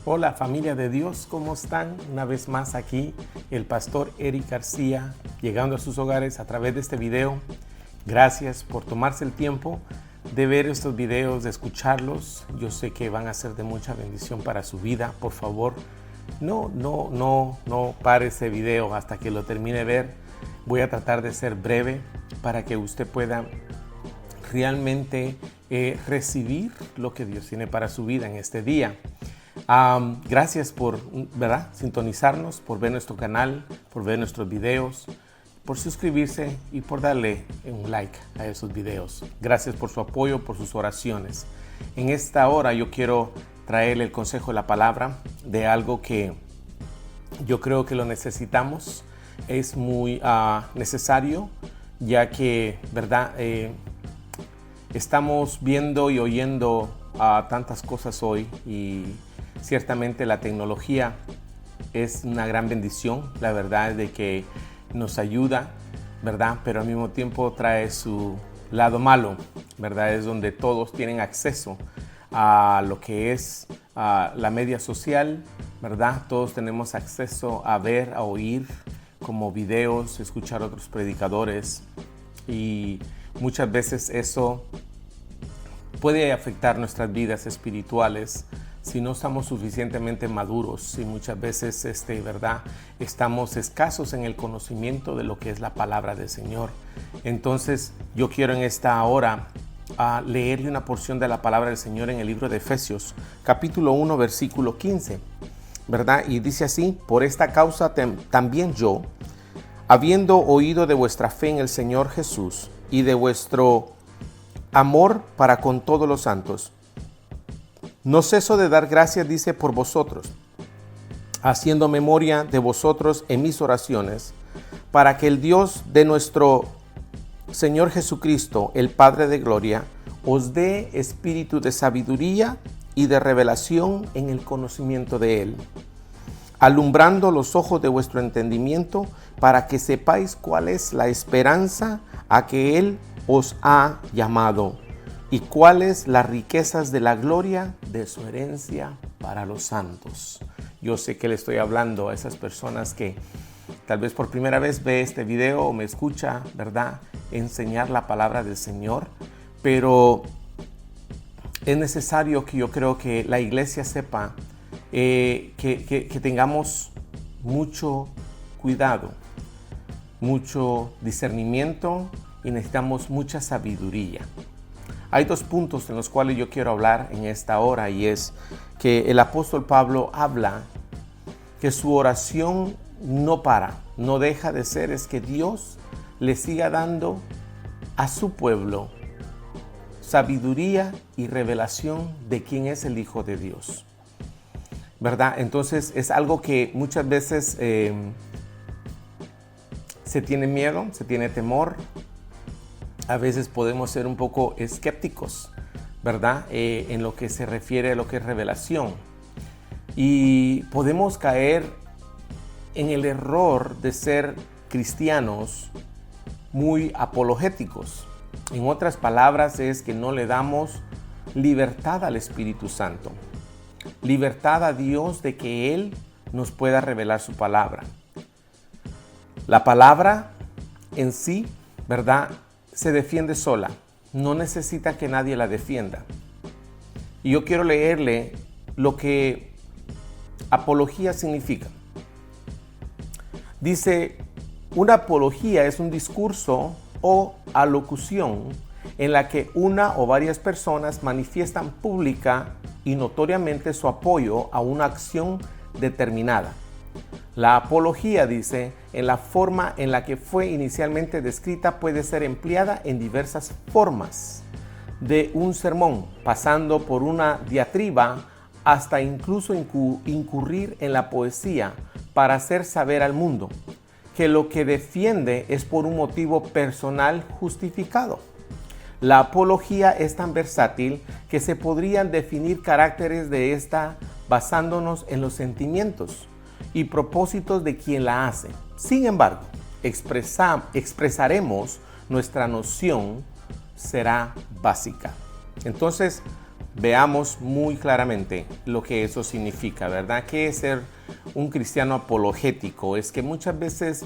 Hola familia de Dios, ¿cómo están? Una vez más aquí el pastor Eric García llegando a sus hogares a través de este video. Gracias por tomarse el tiempo de ver estos videos, de escucharlos. Yo sé que van a ser de mucha bendición para su vida. Por favor, no pare ese video hasta que lo termine de ver. Voy a tratar de ser breve para que usted pueda realmente recibir lo que Dios tiene para su vida en este día. Gracias por sintonizarnos, por ver nuestro canal, por ver nuestros videos, por suscribirse y por darle un like a esos videos. Gracias por su apoyo, por sus oraciones. En esta hora yo quiero traerle el consejo de la palabra de algo que yo creo que lo necesitamos. Es muy necesario, ya que estamos viendo y oyendo tantas cosas hoy, y ciertamente la tecnología es una gran bendición. La verdad es de que nos ayuda, ¿verdad? Pero al mismo tiempo trae su lado malo, ¿verdad? Es donde todos tienen acceso a lo que es la media social, ¿verdad? Todos tenemos acceso a ver, a oír como videos, escuchar a otros predicadores, y muchas veces eso puede afectar nuestras vidas espirituales si no estamos suficientemente maduros, si muchas veces estamos escasos en el conocimiento de lo que es la palabra del Señor. Entonces yo quiero en esta hora leerle una porción de la palabra del Señor en el libro de Efesios, capítulo 1, versículo 15, ¿verdad? Y dice así: por esta causa también yo, habiendo oído de vuestra fe en el Señor Jesús y de vuestro amor para con todos los santos, no ceso de dar gracias, dice, por vosotros, haciendo memoria de vosotros en mis oraciones, para que el Dios de nuestro Señor Jesucristo, el Padre de gloria, os dé espíritu de sabiduría y de revelación en el conocimiento de Él, alumbrando los ojos de vuestro entendimiento, para que sepáis cuál es la esperanza a que Él os ha llamado, y cuáles las riquezas de la gloria de su herencia para los santos. Yo sé que le estoy hablando a esas personas que tal vez por primera vez ve este video o me escucha, ¿verdad?, enseñar la palabra del Señor, pero es necesario que yo creo que la iglesia sepa que tengamos mucho cuidado, mucho discernimiento, y necesitamos mucha sabiduría. Hay dos puntos en los cuales yo quiero hablar en esta hora, y es que el apóstol Pablo habla que su oración no para, no deja de ser, es que Dios le siga dando a su pueblo sabiduría y revelación de quién es el Hijo de Dios, ¿verdad? Entonces es algo que muchas veces se tiene miedo, se tiene temor. A veces podemos ser un poco escépticos, ¿verdad? En lo que se refiere a lo que es revelación. Y podemos caer en el error de ser cristianos muy apologéticos. En otras palabras, es que no le damos libertad al Espíritu Santo, libertad a Dios de que Él nos pueda revelar su palabra. La palabra en sí, ¿verdad?, se defiende sola, no necesita que nadie la defienda. Y yo quiero leerle lo que apología significa. Dice: una apología es un discurso o alocución en la que una o varias personas manifiestan pública y notoriamente su apoyo a una acción determinada. La apología, dice, en la forma en la que fue inicialmente descrita, puede ser empleada en diversas formas, de un sermón, pasando por una diatriba, hasta incluso incurrir en la poesía, para hacer saber al mundo que lo que defiende es por un motivo personal justificado. La apología es tan versátil que se podrían definir caracteres de esta basándonos en los sentimientos y propósitos de quien la hace. Sin embargo, expresaremos nuestra noción, será básica. Entonces, veamos muy claramente lo que eso significa, ¿verdad? ¿Qué es ser un cristiano apologético? Es que muchas veces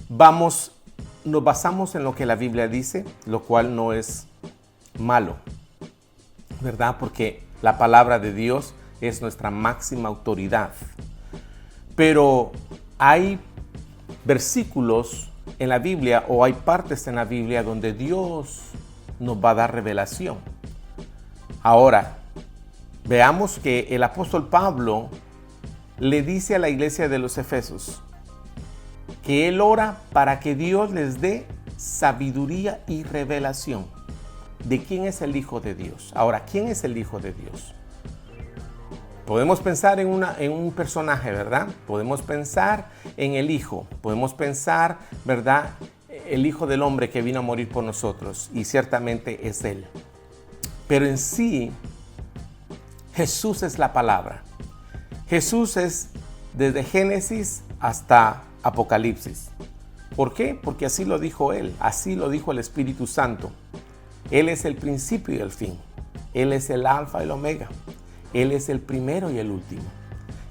nos basamos en lo que la Biblia dice, lo cual no es malo, ¿verdad? Porque la palabra de Dios es nuestra máxima autoridad. Pero hay versículos en la Biblia o hay partes en la Biblia donde Dios nos va a dar revelación. Ahora, veamos que el apóstol Pablo le dice a la iglesia de los Efesios que él ora para que Dios les dé sabiduría y revelación de quién es el Hijo de Dios. Ahora, ¿quién es el Hijo de Dios? Podemos pensar en un personaje, ¿verdad? Podemos pensar en el Hijo. Podemos pensar, ¿verdad? El Hijo del Hombre que vino a morir por nosotros. Y ciertamente es Él. Pero en sí, Jesús es la palabra. Jesús es desde Génesis hasta Apocalipsis. ¿Por qué? Porque así lo dijo Él. Así lo dijo el Espíritu Santo. Él es el principio y el fin. Él es el alfa y el omega. Él es el primero y el último.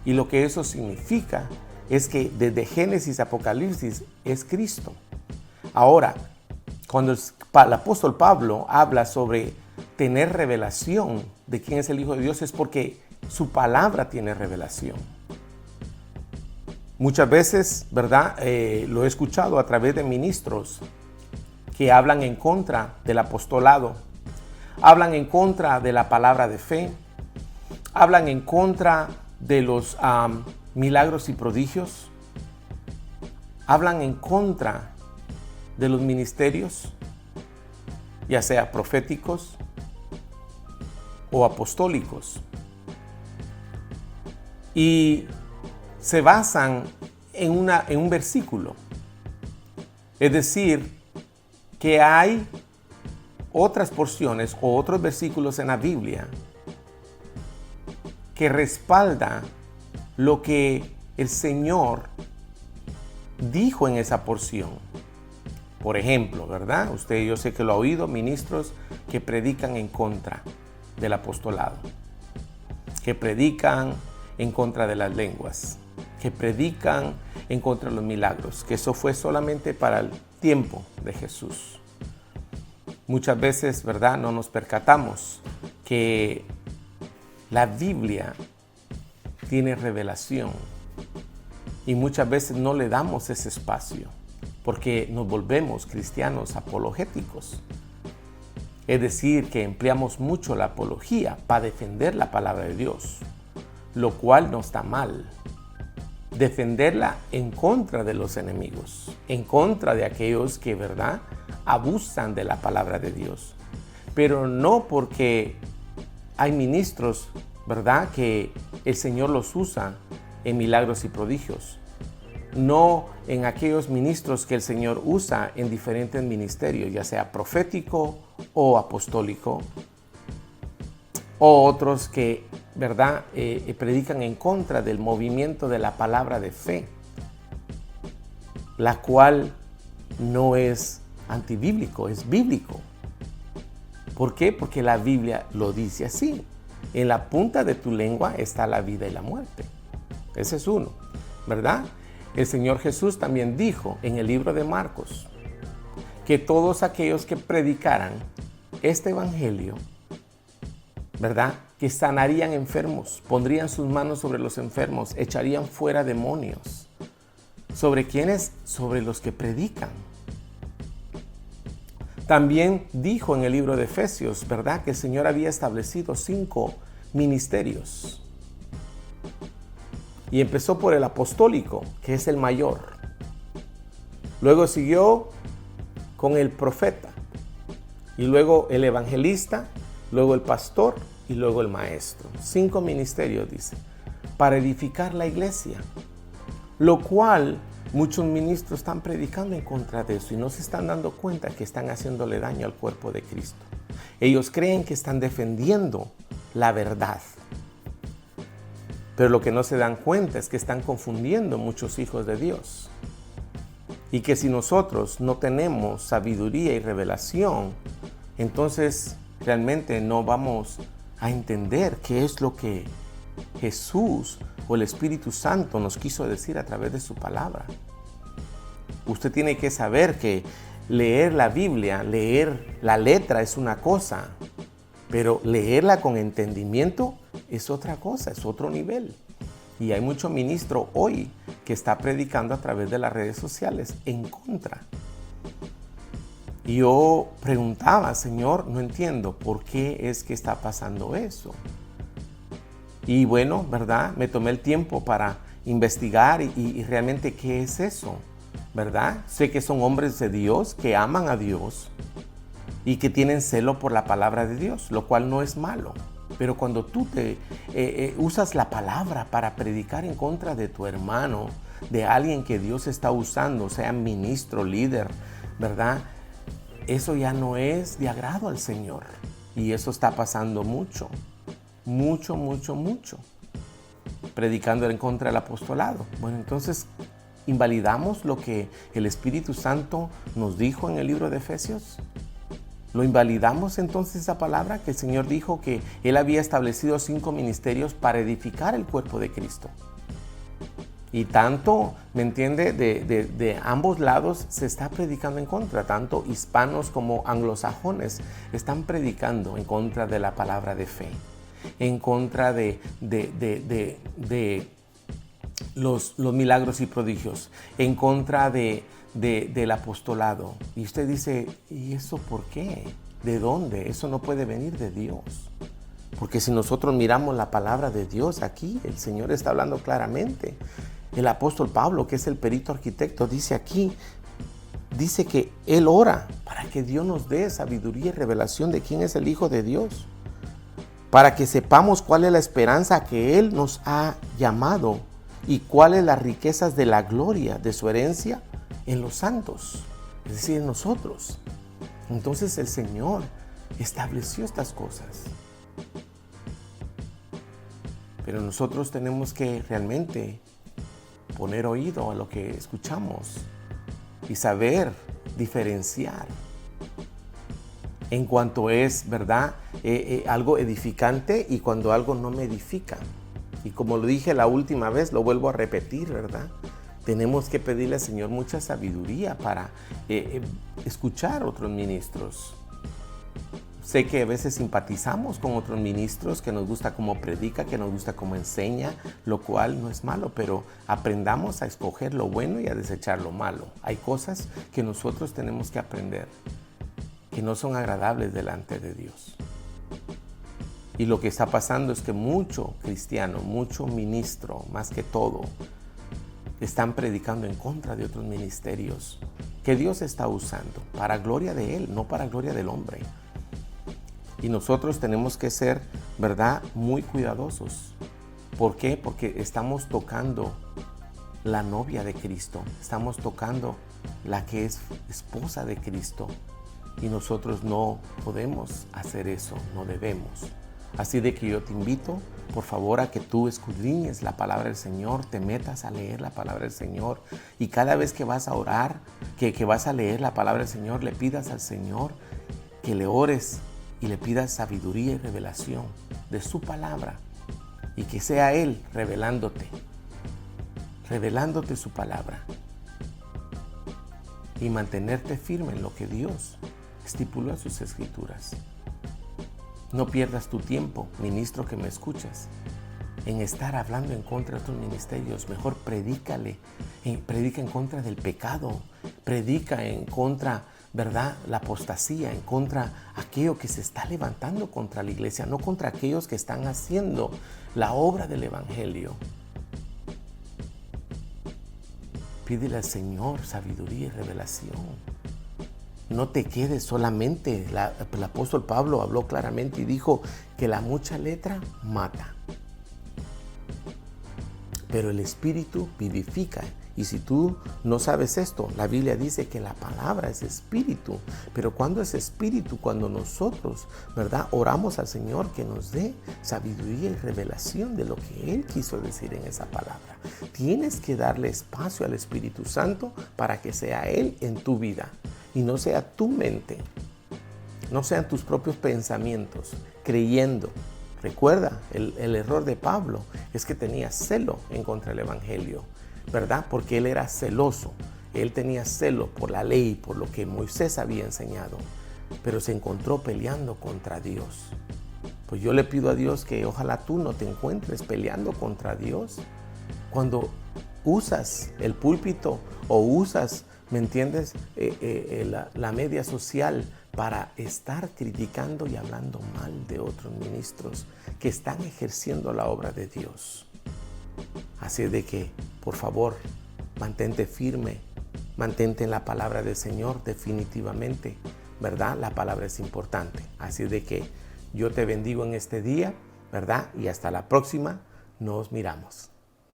Y lo que eso significa es que desde Génesis a Apocalipsis es Cristo. Ahora, cuando el apóstol Pablo habla sobre tener revelación de quién es el Hijo de Dios, es porque su palabra tiene revelación. Muchas veces, ¿verdad? Lo he escuchado a través de ministros que hablan en contra del apostolado, hablan en contra de la palabra de fe, hablan en contra de los milagros y prodigios, hablan en contra de los ministerios, ya sea proféticos o apostólicos. Y se basan en un versículo. Es decir, que hay otras porciones o otros versículos en la Biblia que respalda lo que el Señor dijo en esa porción. Por ejemplo, ¿verdad? Yo sé que lo ha oído, ministros que predican en contra del apostolado, que predican en contra de las lenguas, que predican en contra de los milagros, que eso fue solamente para el tiempo de Jesús. Muchas veces, ¿verdad? No nos percatamos que la Biblia tiene revelación y muchas veces no le damos ese espacio porque nos volvemos cristianos apologéticos. Es decir, que empleamos mucho la apología para defender la palabra de Dios, lo cual no está mal. Defenderla en contra de los enemigos, en contra de aquellos que, ¿verdad?, abusan de la palabra de Dios. Pero no porque hay ministros, ¿verdad?, que el Señor los usa en milagros y prodigios. No en aquellos ministros que el Señor usa en diferentes ministerios, ya sea profético o apostólico, o otros que, ¿verdad?, predican en contra del movimiento de la palabra de fe, la cual no es antibíblico, es bíblico. ¿Por qué? Porque la Biblia lo dice así. En la punta de tu lengua está la vida y la muerte. Ese es uno, ¿verdad? El Señor Jesús también dijo en el libro de Marcos que todos aquellos que predicaran este evangelio, ¿verdad?, que sanarían enfermos, pondrían sus manos sobre los enfermos, echarían fuera demonios. ¿Sobre quiénes? Sobre los que predican. También dijo en el libro de Efesios, ¿verdad?, que el Señor había establecido 5 ministerios. Y empezó por el apostólico, que es el mayor. Luego siguió con el profeta. Y luego el evangelista, luego el pastor y luego el maestro. 5 ministerios, dice, para edificar la iglesia. Lo cual muchos ministros están predicando en contra de eso y no se están dando cuenta que están haciéndole daño al cuerpo de Cristo. Ellos creen que están defendiendo la verdad. Pero lo que no se dan cuenta es que están confundiendo muchos hijos de Dios. Y que si nosotros no tenemos sabiduría y revelación, entonces realmente no vamos a entender qué es lo que Jesús o el Espíritu Santo nos quiso decir a través de su palabra. Usted tiene que saber que leer la Biblia, leer la letra es una cosa, pero leerla con entendimiento es otra cosa, es otro nivel. Y hay mucho ministro hoy que está predicando a través de las redes sociales en contra. Y yo preguntaba, Señor, no entiendo por qué es que está pasando eso. Y bueno, ¿verdad? Me tomé el tiempo para investigar y realmente qué es eso, ¿verdad? Sé que son hombres de Dios, que aman a Dios y que tienen celo por la palabra de Dios, lo cual no es malo. Pero cuando tú usas la palabra para predicar en contra de tu hermano, de alguien que Dios está usando, sea ministro, líder, ¿verdad? Eso ya no es de agrado al Señor. Y eso está pasando mucho. Mucho. Predicando en contra del apostolado. Bueno, entonces, ¿invalidamos lo que el Espíritu Santo nos dijo en el libro de Efesios? ¿Lo invalidamos entonces esa palabra que el Señor dijo que Él había establecido 5 ministerios para edificar el cuerpo de Cristo? Y tanto, ¿me entiende? De ambos lados se está predicando en contra. Tanto hispanos como anglosajones están predicando en contra de la palabra de fe, en contra de los milagros y prodigios, en contra del apostolado. Y usted dice, ¿y eso por qué? ¿De dónde? Eso no puede venir de Dios. Porque si nosotros miramos la palabra de Dios aquí, el Señor está hablando claramente. El apóstol Pablo, que es el perito arquitecto, dice aquí, dice que él ora para que Dios nos dé sabiduría y revelación de quién es el Hijo de Dios, para que sepamos cuál es la esperanza que Él nos ha llamado y cuáles las riquezas de la gloria de su herencia en los santos, es decir, en nosotros. Entonces el Señor estableció estas cosas. Pero nosotros tenemos que realmente poner oído a lo que escuchamos y saber diferenciar en cuanto es, ¿verdad? Algo edificante y cuando algo no me edifica. Y como lo dije la última vez, lo vuelvo a repetir, ¿verdad? Tenemos que pedirle al Señor mucha sabiduría para escuchar a otros ministros. Sé que a veces simpatizamos con otros ministros, que nos gusta cómo predica, que nos gusta cómo enseña, lo cual no es malo, pero aprendamos a escoger lo bueno y a desechar lo malo. Hay cosas que nosotros tenemos que aprender, que no son agradables delante de Dios. Y lo que está pasando es que mucho cristiano, mucho ministro, más que todo, están predicando en contra de otros ministerios que Dios está usando para gloria de Él, no para gloria del hombre. Y nosotros tenemos que ser, ¿verdad?, muy cuidadosos. ¿Por qué? Porque estamos tocando la novia de Cristo. Estamos tocando la que es esposa de Cristo. Y nosotros no podemos hacer eso, no debemos. Así de que yo te invito, por favor, a que tú escudriñes la palabra del Señor, te metas a leer la palabra del Señor. Y cada vez que vas a orar, que vas a leer la palabra del Señor, le pidas al Señor que le ores y le pidas sabiduría y revelación de su palabra, y que sea Él revelándote su palabra, y mantenerte firme en lo que Dios estipuló en sus escrituras. No pierdas tu tiempo, ministro que me escuchas, en estar hablando en contra de otros ministerios. Mejor predica en contra del pecado, predica en contra, ¿verdad?, la apostasía, en contra aquello que se está levantando contra la iglesia, no contra aquellos que están haciendo la obra del evangelio. Pídele al Señor sabiduría y revelación. No te quedes solamente, el apóstol Pablo habló claramente y dijo que la mucha letra mata, pero el Espíritu vivifica. Y si tú no sabes esto, la Biblia dice que la palabra es espíritu. Pero ¿cuándo es espíritu? Cuando nosotros, ¿verdad?, oramos al Señor que nos dé sabiduría y revelación de lo que Él quiso decir en esa palabra. Tienes que darle espacio al Espíritu Santo para que sea Él en tu vida y no sea tu mente, no sean tus propios pensamientos, creyendo Recuerda, el error de Pablo es que tenía celo en contra del Evangelio, ¿verdad? Porque él era celoso. Él tenía celo por la ley, por lo que Moisés había enseñado, pero se encontró peleando contra Dios. Pues yo le pido a Dios que ojalá tú no te encuentres peleando contra Dios. Cuando usas el púlpito o usas, ¿me entiendes?, la media social para estar criticando y hablando mal de otros ministros que están ejerciendo la obra de Dios. Así de que, por favor, mantente firme, mantente en la palabra del Señor definitivamente, ¿verdad? La palabra es importante. Así de que yo te bendigo en este día, ¿verdad? Y hasta la próxima, nos miramos.